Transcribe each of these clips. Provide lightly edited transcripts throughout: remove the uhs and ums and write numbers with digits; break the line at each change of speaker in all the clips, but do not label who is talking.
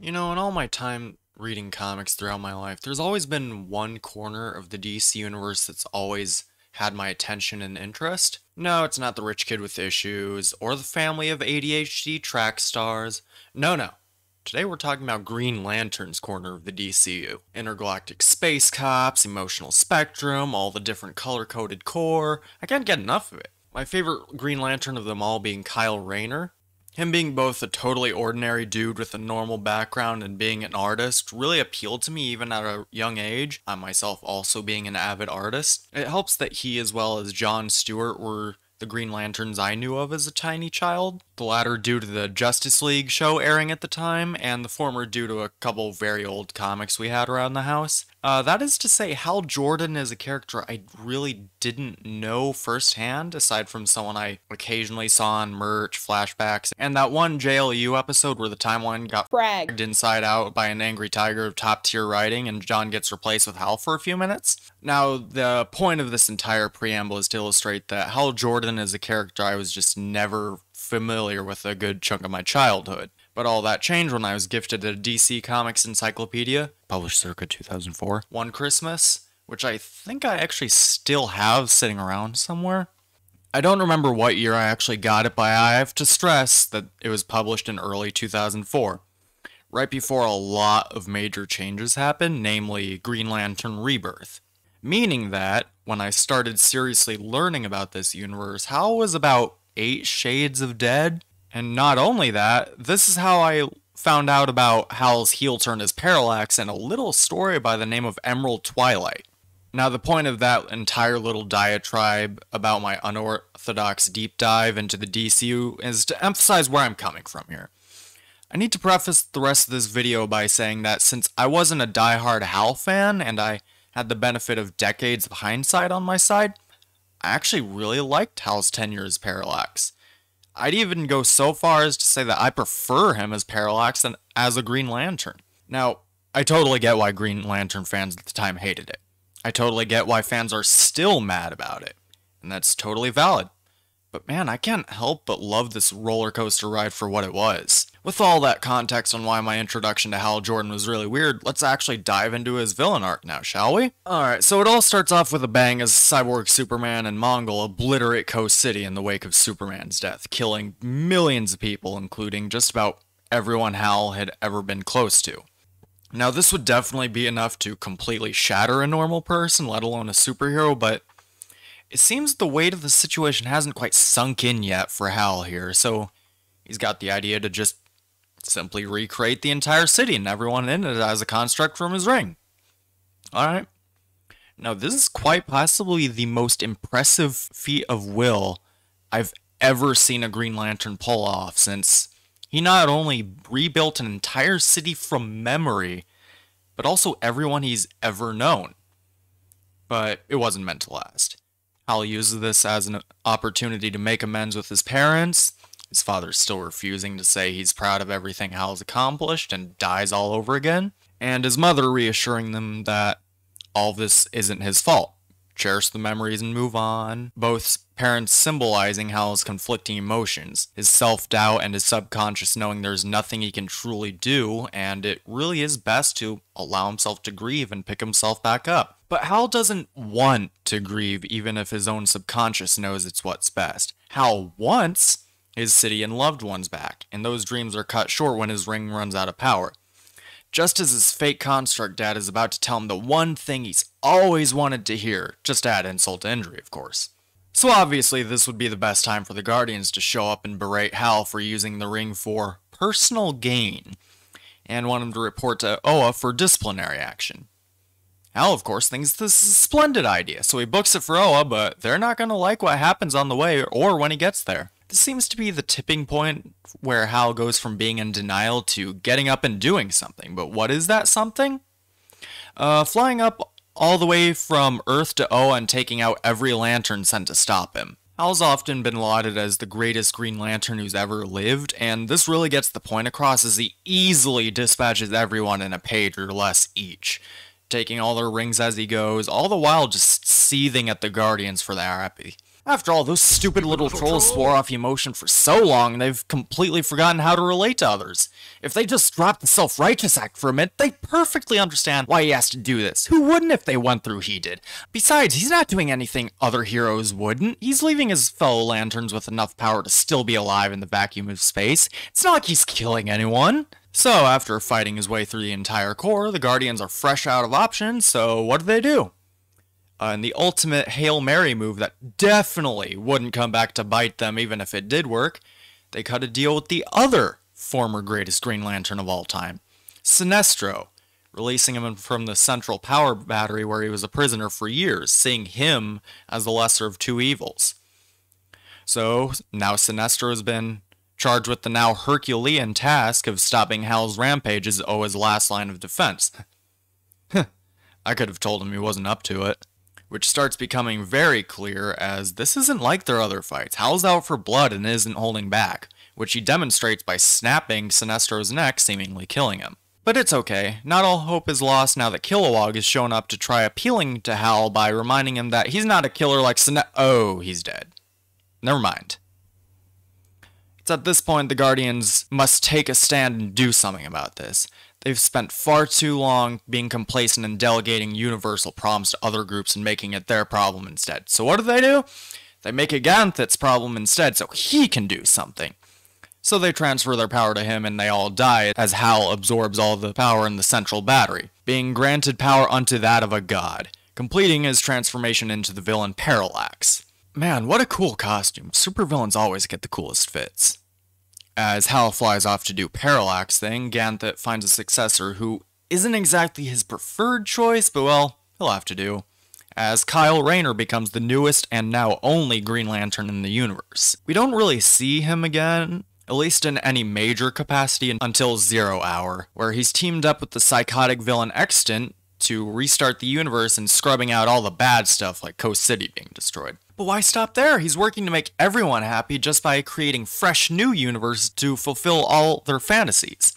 In all my time reading comics throughout my life, there's always been one corner of the DC universe that's always had my attention and interest. No, it's not the rich kid with issues, or the family of ADHD track stars. No. Today we're talking about Green Lantern's corner of the DCU. Intergalactic space cops, emotional spectrum, all the different color-coded core. I can't get enough of it. My favorite Green Lantern of them all being Kyle Rayner. Him being both a totally ordinary dude with a normal background and being an artist really appealed to me even at a young age. I myself also being an avid artist. It helps that he as well as John Stewart were the Green Lanterns I knew of as a tiny child. The latter due to the Justice League show airing at the time, and the former due to a couple very old comics we had around the house. That is to say, Hal Jordan is a character I really didn't know firsthand, aside from someone I occasionally saw on merch, flashbacks, and that one JLU episode where the timeline got
Brag.
inside out by an angry tiger of top tier writing and John gets replaced with Hal for a few minutes. Now, the point of this entire preamble is to illustrate that Hal Jordan is a character I was just never familiar with a good chunk of my childhood. But all that changed when I was gifted a DC Comics encyclopedia, published circa 2004, one Christmas, which I think I actually still have sitting around somewhere. I don't remember what year I actually got it, but I have to stress that it was published in early 2004, right before a lot of major changes happened, namely Green Lantern Rebirth. Meaning that, when I started seriously learning about this universe, Hal was about 8 shades of dead. And not only that, this is how I found out about Hal's heel turn as Parallax in a little story by the name of Emerald Twilight. Now, the point of that entire little diatribe about my unorthodox deep dive into the DCU is to emphasize where I'm coming from here. I need to preface the rest of this video by saying that since I wasn't a diehard Hal fan and I had the benefit of decades of hindsight on my side, I actually really liked Hal's tenure as Parallax. I'd even go so far as to say that I prefer him as Parallax than as a Green Lantern. Now, I totally get why Green Lantern fans at the time hated it. I totally get why fans are still mad about it. And that's totally valid. But man, I can't help but love this roller coaster ride for what it was. With all that context on why my introduction to Hal Jordan was really weird, let's actually dive into his villain arc now, shall we? Alright, so it all starts off with a bang as Cyborg Superman and Mongul obliterate Coast City in the wake of Superman's death, killing millions of people, including just about everyone Hal had ever been close to. Now, this would definitely be enough to completely shatter a normal person, let alone a superhero, but it seems the weight of the situation hasn't quite sunk in yet for Hal here, so he's got the idea to just simply recreate the entire city and everyone in it as a construct from his ring. Alright. Now, this is quite possibly the most impressive feat of will I've ever seen a Green Lantern pull off, since he not only rebuilt an entire city from memory, but also everyone he's ever known. But it wasn't meant to last. Hal uses this as an opportunity to make amends with his parents. His father's still refusing to say he's proud of everything Hal's accomplished and dies all over again. And his mother reassuring them that all this isn't his fault. Cherish the memories and move on. Both parents symbolizing Hal's conflicting emotions, his self-doubt and his subconscious knowing there's nothing he can truly do, and it really is best to allow himself to grieve and pick himself back up. But Hal doesn't want to grieve even if his own subconscious knows it's what's best. Hal wants his city and loved ones back, and those dreams are cut short when his ring runs out of power. Just as his fake construct dad is about to tell him the one thing he's always wanted to hear, just to add insult to injury, of course. So obviously this would be the best time for the Guardians to show up and berate Hal for using the ring for personal gain, and want him to report to Oa for disciplinary action. Hal, of course, thinks this is a splendid idea, so he books it for Oa, but they're not going to like what happens on the way or when he gets there. This seems to be the tipping point where Hal goes from being in denial to getting up and doing something. But what is that something? Flying up all the way from Earth to Oa and taking out every lantern sent to stop him. Hal's often been lauded as the greatest Green Lantern who's ever lived, and this really gets the point across as he easily dispatches everyone in a page or less each, taking all their rings as he goes, all the while just seething at the Guardians for their happy. After all, those stupid little trolls swore off emotion for so long, they've completely forgotten how to relate to others. If they just dropped the self-righteous act for a minute, they'd perfectly understand why he has to do this. Who wouldn't if they went through he did? Besides, he's not doing anything other heroes wouldn't. He's leaving his fellow Lanterns with enough power to still be alive in the vacuum of space. It's not like he's killing anyone. So, after fighting his way through the entire Corps, the Guardians are fresh out of options, so what do? And the ultimate Hail Mary move that definitely wouldn't come back to bite them even if it did work, they cut a deal with the other former greatest Green Lantern of all time, Sinestro, releasing him from the Central Power Battery where he was a prisoner for years, seeing him as the lesser of two evils. So, now Sinestro has been charged with the now Herculean task of stopping Hal's rampage as his last line of defense. I could have told him he wasn't up to it. Which starts becoming very clear as this isn't like their other fights. Hal's out for blood and isn't holding back, which he demonstrates by snapping Sinestro's neck, seemingly killing him. But it's okay, not all hope is lost now that Kilowog has shown up to try appealing to Hal by reminding him that he's not a killer like Oh, he's dead. Never mind. It's at this point the Guardians must take a stand and do something about this. They've spent far too long being complacent and delegating universal problems to other groups and making it their problem instead. So what do? They make it Ganthet's problem instead so he can do something. So they transfer their power to him and they all die as Hal absorbs all the power in the central battery, being granted power unto that of a god, completing his transformation into the villain Parallax. Man, what a cool costume. Supervillains always get the coolest fits. As Hal flies off to do Parallax thing, Ganthet finds a successor who isn't exactly his preferred choice, but well, he'll have to do. As Kyle Rayner becomes the newest and now only Green Lantern in the universe. We don't really see him again, at least in any major capacity, until Zero Hour, where he's teamed up with the psychotic villain Extant to restart the universe and scrubbing out all the bad stuff like Coast City being destroyed. But why stop there? He's working to make everyone happy just by creating fresh new universes to fulfill all their fantasies.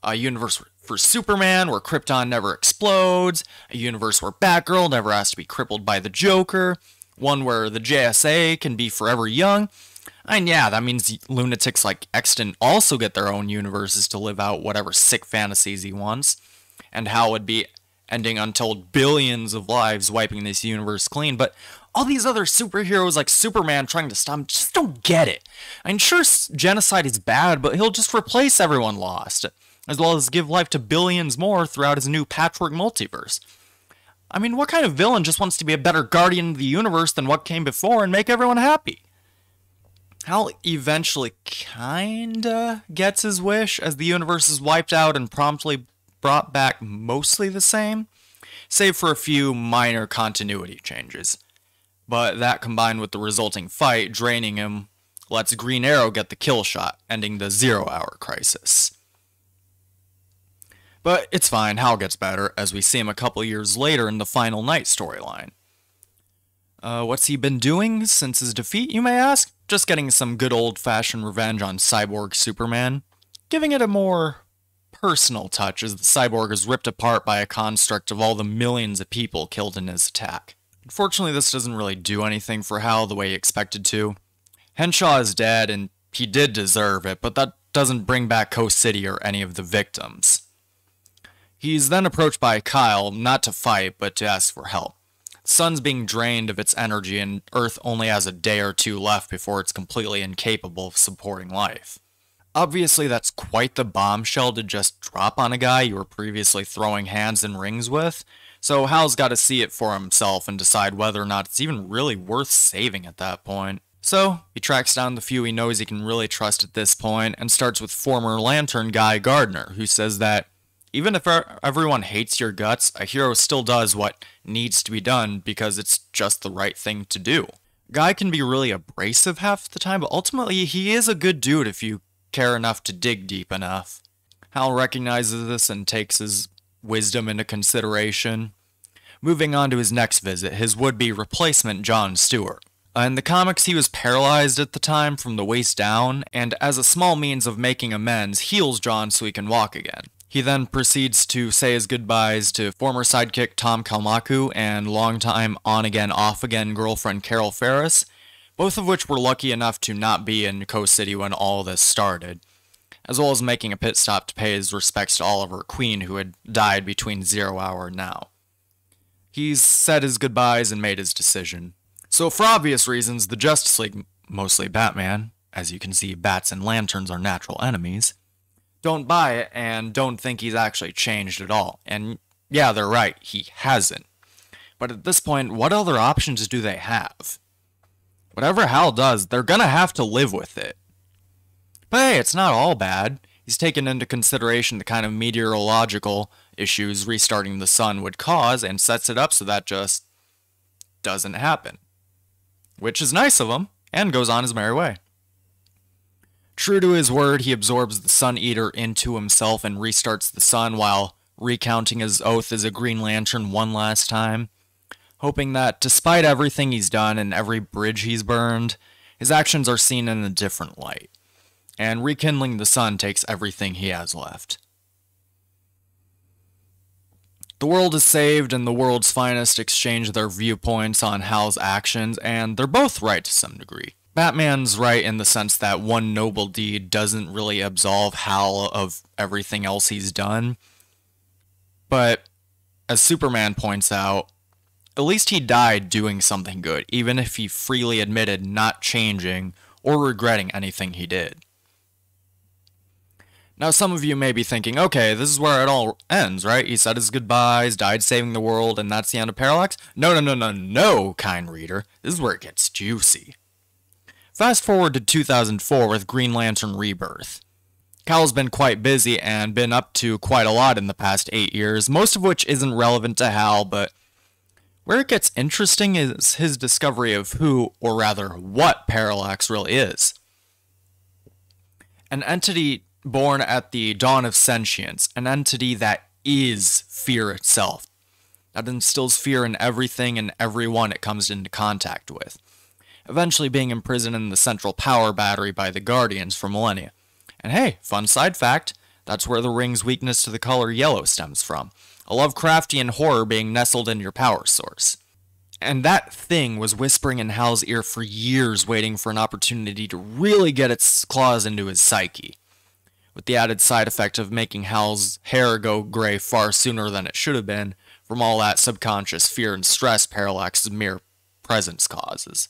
A universe for Superman where Krypton never explodes, a universe where Batgirl never has to be crippled by the Joker, one where the JSA can be forever young. And yeah, that means lunatics like Extant also get their own universes to live out whatever sick fantasies he wants, and Hal would be ending untold billions of lives wiping this universe clean, but all these other superheroes like Superman trying to stop him just don't get it. I'm sure genocide is bad, but he'll just replace everyone lost, as well as give life to billions more throughout his new patchwork multiverse. I mean, what kind of villain just wants to be a better guardian of the universe than what came before and make everyone happy? Hal eventually kinda gets his wish as the universe is wiped out and promptly brought back mostly the same, save for a few minor continuity changes. But that combined with the resulting fight draining him lets Green Arrow get the kill shot, ending the 0 Hour crisis. But it's fine, Hal gets better as we see him a couple years later in the Final Night storyline. What's he been doing since his defeat, you may ask? Just getting some good old-fashioned revenge on Cyborg Superman, giving it a more personal touch as the Cyborg is ripped apart by a construct of all the millions of people killed in his attack. Unfortunately, this doesn't really do anything for Hal the way he expected to. Henshaw is dead, and he did deserve it, but that doesn't bring back Coast City or any of the victims. He's then approached by Kyle, not to fight, but to ask for help. The sun's being drained of its energy, and Earth only has a day or two left before it's completely incapable of supporting life. Obviously, that's quite the bombshell to just drop on a guy you were previously throwing hands and rings with, so Hal's got to see it for himself and decide whether or not it's even really worth saving at that point. So, he tracks down the few he knows he can really trust at this point, and starts with former Lantern Guy Gardner, who says that even if everyone hates your guts, a hero still does what needs to be done because it's just the right thing to do. Guy can be really abrasive half the time, but ultimately he is a good dude if you care enough to dig deep enough. Hal recognizes this and takes his wisdom into consideration. Moving on to his next visit, his would-be replacement John Stewart. In the comics, he was paralyzed at the time from the waist down, and as a small means of making amends, heals John so he can walk again. He then proceeds to say his goodbyes to former sidekick Tom Kalmaku and longtime on-again, off-again girlfriend Carol Ferris, both of which were lucky enough to not be in Coast City when all this started, as well as making a pit stop to pay his respects to Oliver Queen, who had died between 0 hour and now. He's said his goodbyes and made his decision. So for obvious reasons, the Justice League, mostly Batman, as you can see, bats and lanterns are natural enemies, don't buy it and don't think he's actually changed at all. And yeah, they're right, he hasn't. But at this point, what other options do they have? Whatever Hal does, they're gonna have to live with it. But hey, it's not all bad. He's taken into consideration the kind of meteorological issues restarting the sun would cause and sets it up so that just doesn't happen. Which is nice of him, and goes on his merry way. True to his word, he absorbs the Sun Eater into himself and restarts the sun while recounting his oath as a Green Lantern one last time, hoping that despite everything he's done and every bridge he's burned, his actions are seen in a different light, and rekindling the sun takes everything he has left. The world is saved, and the world's finest exchange their viewpoints on Hal's actions, and they're both right to some degree. Batman's right in the sense that one noble deed doesn't really absolve Hal of everything else he's done, but as Superman points out, at least he died doing something good, even if he freely admitted not changing or regretting anything he did. Now, some of you may be thinking, okay, this is where it all ends, right? He said his goodbyes, died saving the world, and that's the end of Parallax? No, kind reader. This is where it gets juicy. Fast forward to 2004 with Green Lantern Rebirth. Cal's been quite busy and been up to quite a lot in the past 8 years, most of which isn't relevant to Hal, but where it gets interesting is his discovery of who, or rather what, Parallax really is. An entity born at the dawn of sentience, an entity that is fear itself, that instills fear in everything and everyone it comes into contact with, eventually being imprisoned in the Central Power Battery by the Guardians for millennia. And hey, fun side fact, that's where the ring's weakness to the color yellow stems from, a Lovecraftian horror being nestled in your power source. And that thing was whispering in Hal's ear for years, waiting for an opportunity to really get its claws into his psyche, with the added side effect of making Hal's hair go gray far sooner than it should have been from all that subconscious fear and stress Parallax's mere presence causes.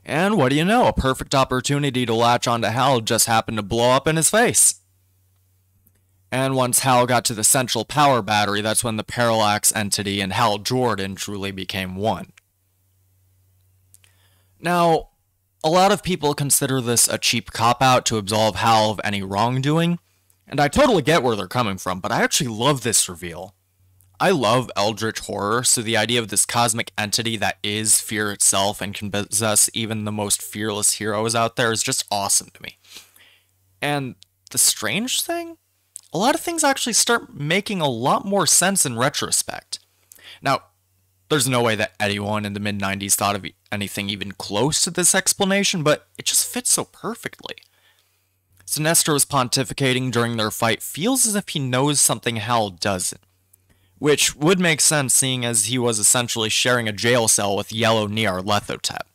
And what do you know, a perfect opportunity to latch onto Hal just happened to blow up in his face. And once Hal got to the Central Power Battery, that's when the Parallax entity and Hal Jordan truly became one. Now, a lot of people consider this a cheap cop-out to absolve Hal of any wrongdoing, and I totally get where they're coming from, but I actually love this reveal. I love eldritch horror, so the idea of this cosmic entity that is fear itself and can possess even the most fearless heroes out there is just awesome to me. And the strange thing? A lot of things actually start making a lot more sense in retrospect. Now, there's no way that anyone in the mid-90s thought of anything even close to this explanation, but it just fits so perfectly. Sinestro pontificating during their fight feels as if he knows something Hal doesn't, which would make sense seeing as he was essentially sharing a jail cell with Yellow Nyarlathotep.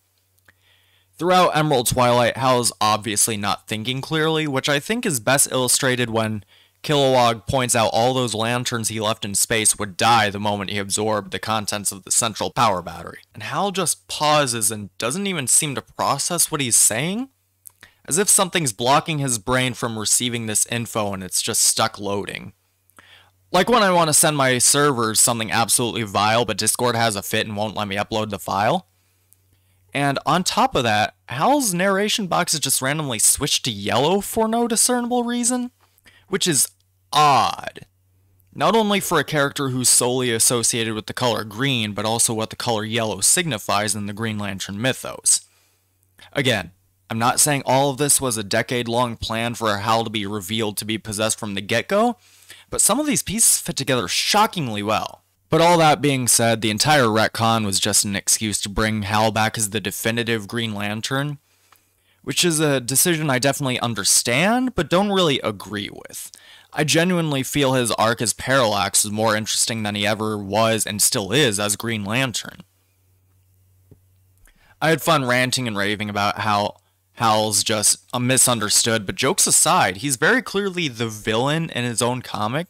Throughout Emerald Twilight, Hal is obviously not thinking clearly, which I think is best illustrated when Kilowog points out all those lanterns he left in space would die the moment he absorbed the contents of the Central Power Battery. And Hal just pauses and doesn't even seem to process what he's saying, as if something's blocking his brain from receiving this info and it's just stuck loading. Like when I want to send my servers something absolutely vile, but Discord has a fit and won't let me upload the file. And on top of that, Hal's narration box is just randomly switched to yellow for no discernible reason, which is odd. Not only for a character who's solely associated with the color green, but also what the color yellow signifies in the Green Lantern mythos. Again, I'm not saying all of this was a decade-long plan for Hal to be revealed to be possessed from the get-go, but some of these pieces fit together shockingly well. But all that being said, the entire retcon was just an excuse to bring Hal back as the definitive Green Lantern, which is a decision I definitely understand, but don't really agree with. I genuinely feel his arc as Parallax is more interesting than he ever was and still is as Green Lantern. I had fun ranting and raving about how Hal's just a misunderstood, but jokes aside, he's very clearly the villain in his own comic.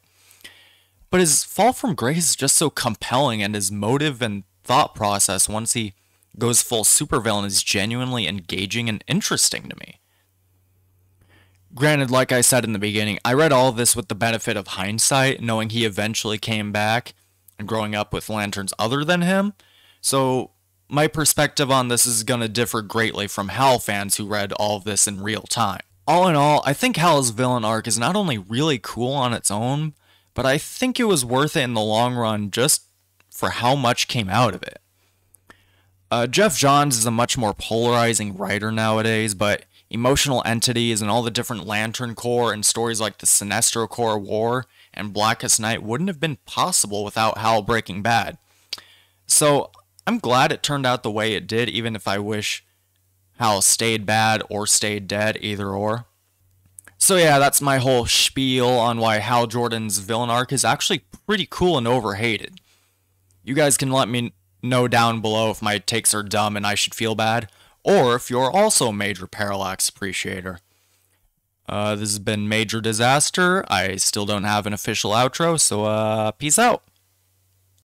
But his fall from grace is just so compelling, and his motive and thought process once he goes full supervillain is genuinely engaging and interesting to me. Granted, like I said in the beginning, I read all of this with the benefit of hindsight, knowing he eventually came back and growing up with lanterns other than him. So my perspective on this is going to differ greatly from Hal fans who read all of this in real time. All in all, I think Hal's villain arc is not only really cool on its own, but I think it was worth it in the long run just for how much came out of it. Jeff Johns is a much more polarizing writer nowadays, but emotional entities and all the different Lantern Corps and stories like the Sinestro Corps War and Blackest Night wouldn't have been possible without Hal breaking bad. So I'm glad it turned out the way it did, even if I wish Hal stayed bad or stayed dead, either or. So yeah, that's my whole spiel on why Hal Jordan's villain arc is actually pretty cool and overhated. You guys can let me know down below if my takes are dumb and I should feel bad, or if you're also a major Parallax appreciator. This has been Major Disaster. I still don't have an official outro, so peace out.